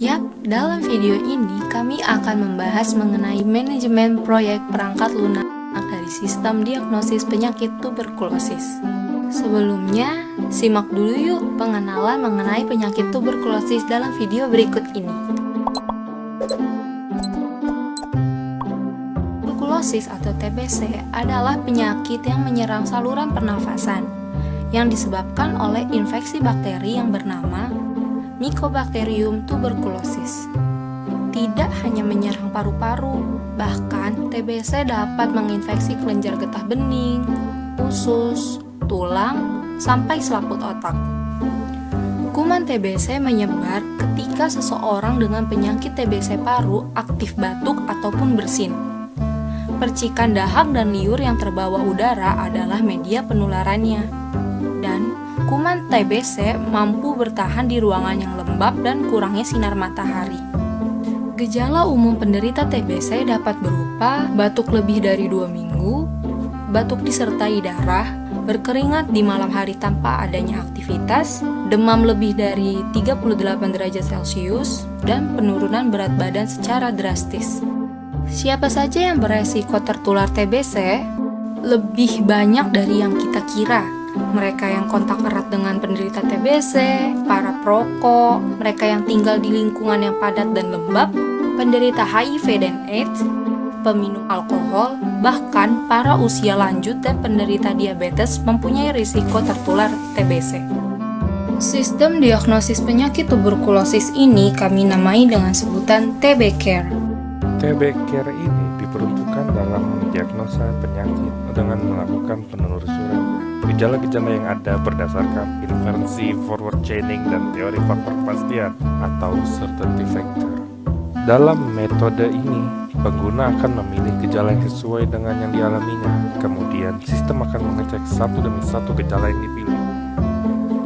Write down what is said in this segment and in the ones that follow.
Yap, dalam video ini kami akan membahas mengenai manajemen proyek perangkat lunak dari sistem diagnosis penyakit tuberkulosis. Sebelumnya, simak dulu yuk pengenalan mengenai penyakit tuberkulosis dalam video berikut ini. Tuberkulosis atau TBC adalah penyakit yang menyerang saluran pernafasan yang disebabkan oleh infeksi bakteri yang bernama Mycobacterium tuberculosis. Tidak hanya menyerang paru-paru, bahkan TBC dapat menginfeksi kelenjar getah bening, usus, tulang, sampai selaput otak. Kuman TBC menyebar ketika seseorang dengan penyakit TBC paru aktif batuk ataupun bersin. Percikan dahak dan liur yang terbawa udara adalah media penularannya. Dan kuman TBC mampu bertahan di ruangan yang lembab dan kurangnya sinar matahari. Gejala umum penderita TBC dapat berupa batuk lebih dari 2 minggu, batuk disertai darah, berkeringat di malam hari tanpa adanya aktivitas, demam lebih dari 38 derajat Celcius, dan penurunan berat badan secara drastis. Siapa saja yang beresiko tertular TBC? Lebih banyak dari yang kita kira. Mereka yang kontak erat dengan penderita TBC, para perokok, mereka yang tinggal di lingkungan yang padat dan lembab, penderita HIV dan AIDS, peminum alkohol, bahkan para usia lanjut dan penderita diabetes mempunyai risiko tertular TBC. Sistem diagnosis penyakit tuberkulosis ini kami namai dengan sebutan TB Care. TB Care ini diperuntukkan dalam mendiagnosa penyakit dengan melakukan penelusuran gejala-gejala yang ada berdasarkan inferensi forward chaining dan teori faktor kepastian atau certainty factor. Dalam metode ini, pengguna akan memilih gejala yang sesuai dengan yang dialaminya. Kemudian, sistem akan mengecek satu demi satu gejala yang dipilih.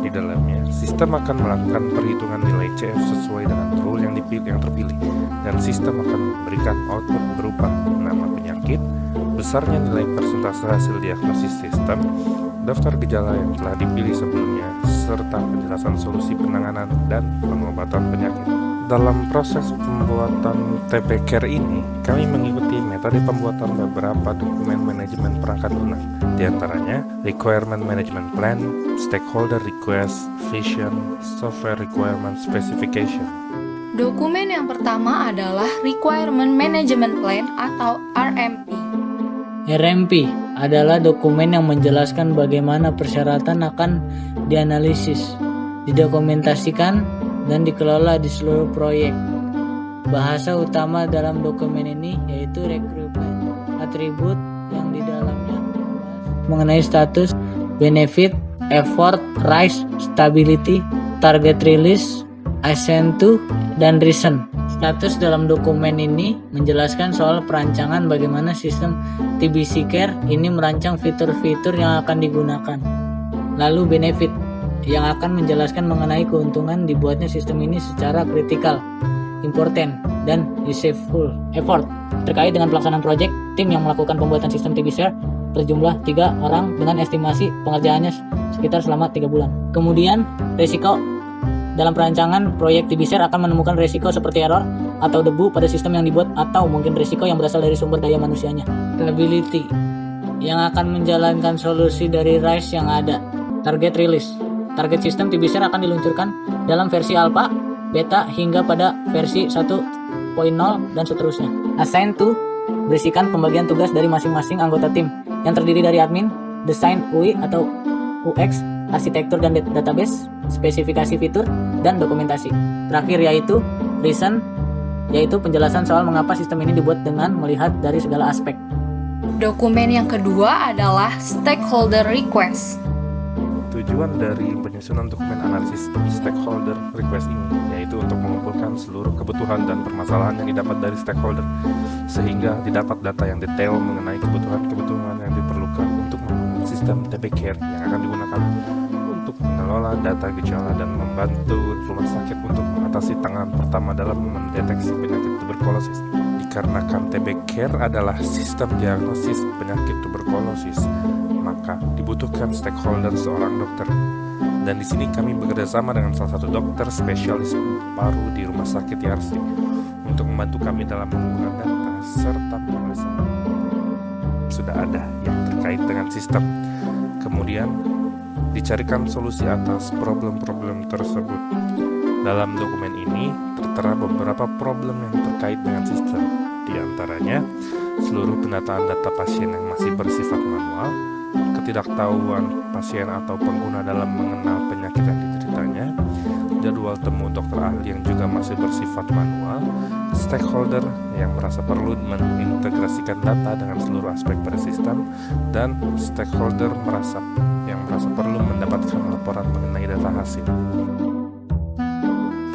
Di dalamnya, sistem akan melakukan perhitungan nilai CF sesuai dengan rule yang terpilih, dan sistem akan memberikan output berupa nama penyakit, besarnya nilai persentase hasil diagnosis sistem, daftar gejala yang telah dipilih sebelumnya, serta penjelasan solusi penanganan dan pengobatan penyakit. Dalam proses pembuatan TB Care ini, kami mengikuti metode pembuatan beberapa dokumen manajemen perangkat lunak, di antaranya Requirement Management Plan, Stakeholder Request, Vision, Software Requirement Specification. Dokumen yang pertama adalah Requirement Management Plan atau RMP. RMP adalah dokumen yang menjelaskan bagaimana persyaratan akan dianalisis, didokumentasikan, dan dikelola di seluruh proyek. Bahasa utama dalam dokumen ini yaitu requirement, atribut yang di dalamnya mengenai status, benefit, effort, risk, stability, target release, assign to, dan reason. Status dalam dokumen ini menjelaskan soal perancangan bagaimana sistem TBC Care ini merancang fitur-fitur yang akan digunakan. Lalu benefit yang akan menjelaskan mengenai keuntungan dibuatnya sistem ini secara kritikal, important, dan useful. Effort terkait dengan pelaksanaan proyek, tim yang melakukan pembuatan sistem TBC Care berjumlah 3 orang dengan estimasi pengerjaannya sekitar selama 3 bulan. Kemudian risiko dalam perancangan proyek TBC akan menemukan risiko seperti error atau debu pada sistem yang dibuat atau mungkin risiko yang berasal dari sumber daya manusianya. Stability yang akan menjalankan solusi dari RISE yang ada. Target release. Target sistem TBC akan diluncurkan dalam versi alpha, beta hingga pada versi 1.0 dan seterusnya. Assign to berisikan pembagian tugas dari masing-masing anggota tim yang terdiri dari admin, desain UI atau UX, arsitektur dan database, spesifikasi fitur, dan dokumentasi. Terakhir yaitu reason, yaitu penjelasan soal mengapa sistem ini dibuat dengan melihat dari segala aspek. Dokumen yang kedua adalah Stakeholder Request. Tujuan dari penyusunan dokumen analisis stakeholder request ini yaitu untuk mengumpulkan seluruh kebutuhan dan permasalahan yang didapat dari stakeholder, sehingga didapat data yang detail mengenai kebutuhan-kebutuhan yang diperlukan untuk membangun sistem TB Care yang akan digunakan untuk mengelola data gejala dan membantu rumah sakit untuk mengatasi tangan pertama dalam mendeteksi penyakit tuberkulosis. Dikarenakan TB Care adalah sistem diagnosis penyakit tuberkulosis, maka dibutuhkan stakeholder seorang dokter. Dan di sini kami bekerjasama dengan salah satu dokter spesialis paru di Rumah Sakit Yarsi untuk membantu kami dalam menggunakan data serta penjelasan sudah ada yang terkait dengan sistem. Kemudian dicarikan solusi atas problem-problem tersebut. Dalam dokumen ini tertera beberapa problem yang terkait dengan sistem. Di antaranya, seluruh pendataan data pasien yang masih bersifat manual, ketidaktahuan pasien atau pengguna dalam mengenal penyakit yang dideritanya, jadwal temu dokter ahli yang juga masih bersifat manual, stakeholder yang merasa perlu mengintegrasikan data dengan seluruh aspek pada sistem, dan stakeholder yang merasa perlu mendapatkan laporan mengenai data hasil.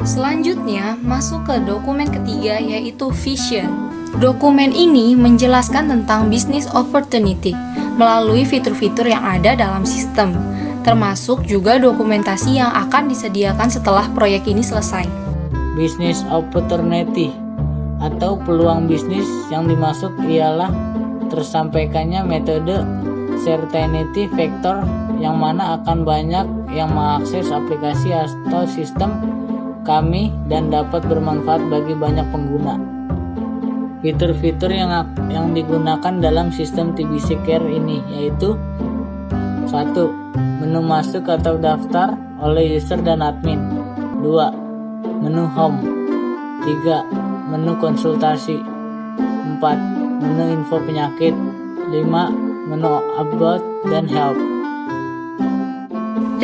Selanjutnya, masuk ke dokumen ketiga yaitu Vision. Dokumen ini menjelaskan tentang business opportunity melalui fitur-fitur yang ada dalam sistem, termasuk juga dokumentasi yang akan disediakan setelah proyek ini selesai. Business opportunity atau peluang bisnis yang dimaksud ialah tersampaikannya metode certainty factor yang mana akan banyak yang mengakses aplikasi atau sistem kami dan dapat bermanfaat bagi banyak pengguna. Fitur-fitur yang digunakan dalam sistem TBC Care ini yaitu 1. Menu masuk atau daftar oleh user dan admin. 2. Menu home. 3. Menu konsultasi. 4. Menu info penyakit. 5. Menu about dan help.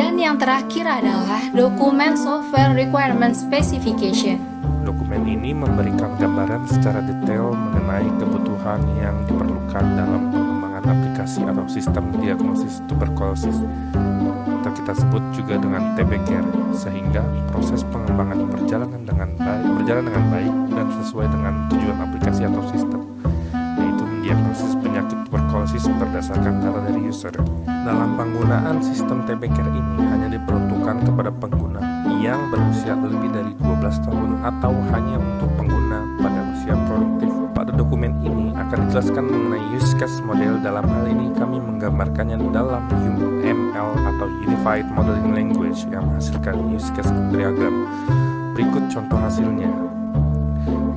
Dan yang terakhir adalah dokumen Software Requirement Specification. Dokumen ini memberikan gambaran secara detail mengenai kebutuhan yang diperlukan dalam pengembangan aplikasi atau sistem diagnosis tuberkulosis atau kita sebut juga dengan TB Care, sehingga proses pengembangan berjalan dengan baik dan sesuai dengan tujuan aplikasi atau sistem, yaitu mendiagnosis penyakit tuberkulosis berdasarkan data dari user. Dalam penggunaan sistem TB Care ini hanya diperuntukkan kepada pengguna yang berusia lebih dari 12 tahun atau hanya untuk pengguna pada usia produktif. Pada dokumen ini akan dijelaskan mengenai use case model. Dalam hal ini kami menggambarkannya dalam UML atau Unified Modeling Language yang menghasilkan use case diagram. Berikut contoh hasilnya.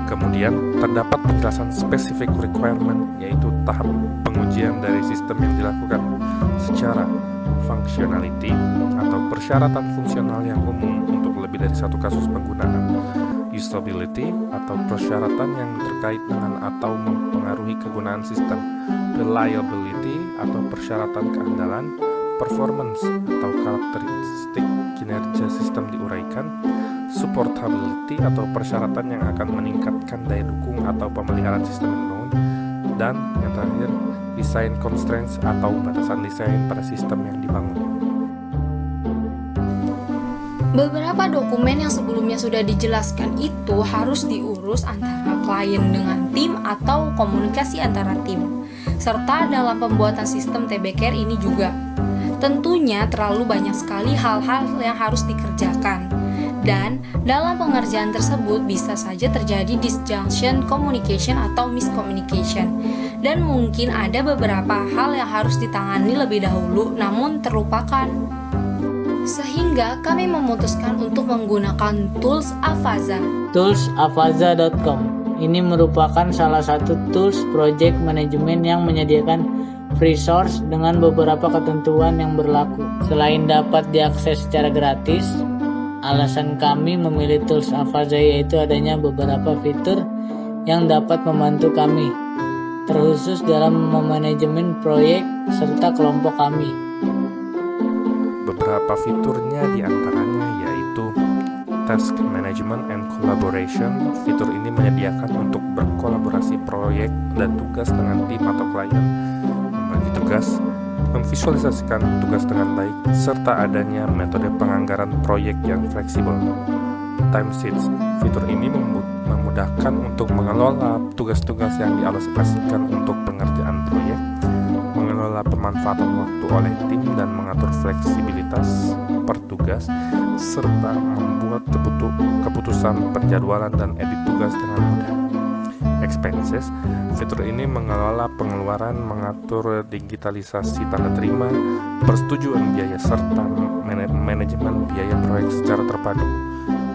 Kemudian terdapat penjelasan specific requirement, yaitu tahap pengujian dari sistem yang dilakukan secara functionality atau persyaratan fungsional yang umum untuk lebih dari satu kasus penggunaan, usability atau persyaratan yang terkait dengan atau mempengaruhi kegunaan sistem, reliability atau persyaratan keandalan, performance atau karakteristik kinerja sistem diuraikan, supportability atau persyaratan yang akan meningkatkan daya dukung atau pemeliharaan sistem yang dibangun, dan yang terakhir design constraints atau batasan desain pada sistem yang dibangun. Beberapa dokumen yang sebelumnya sudah dijelaskan itu harus diurus antara klien dengan tim atau komunikasi antara tim, serta dalam pembuatan sistem TB Care ini juga. Tentunya terlalu banyak sekali hal-hal yang harus dikerjakan, dan dalam pengerjaan tersebut bisa saja terjadi disjunction communication atau miscommunication, dan mungkin ada beberapa hal yang harus ditangani lebih dahulu namun terlupakan. Sehingga kami memutuskan untuk menggunakan tools Avaza. Toolsavaza.com ini merupakan salah satu tools project management yang menyediakan free source dengan beberapa ketentuan yang berlaku. Selain dapat diakses secara gratis, alasan kami memilih tools Avaza yaitu adanya beberapa fitur yang dapat membantu kami, terkhusus dalam memanajemen proyek serta kelompok kami. Beberapa fiturnya diantaranya yaitu Task Management and Collaboration. Fitur ini menyediakan untuk berkolaborasi proyek dan tugas dengan tim atau klien, membagi tugas, memvisualisasikan tugas dengan baik, serta adanya metode penganggaran proyek yang fleksibel. Time Sheets. Fitur ini memudahkan untuk mengelola tugas-tugas yang dialokasikan untuk pengerjaan proyek, mengelola pemanfaatan waktu oleh tim dan mengatur fleksibilitas per tugas, serta membuat keputusan penjadwalan dan edit tugas dengan mudah. expenses. Fitur ini mengelola pengeluaran, mengatur digitalisasi tanda terima, persetujuan biaya, serta manajemen biaya proyek secara terpadu.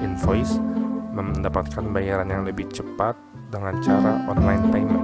Invoice mendapatkan bayaran yang lebih cepat dengan cara online payment.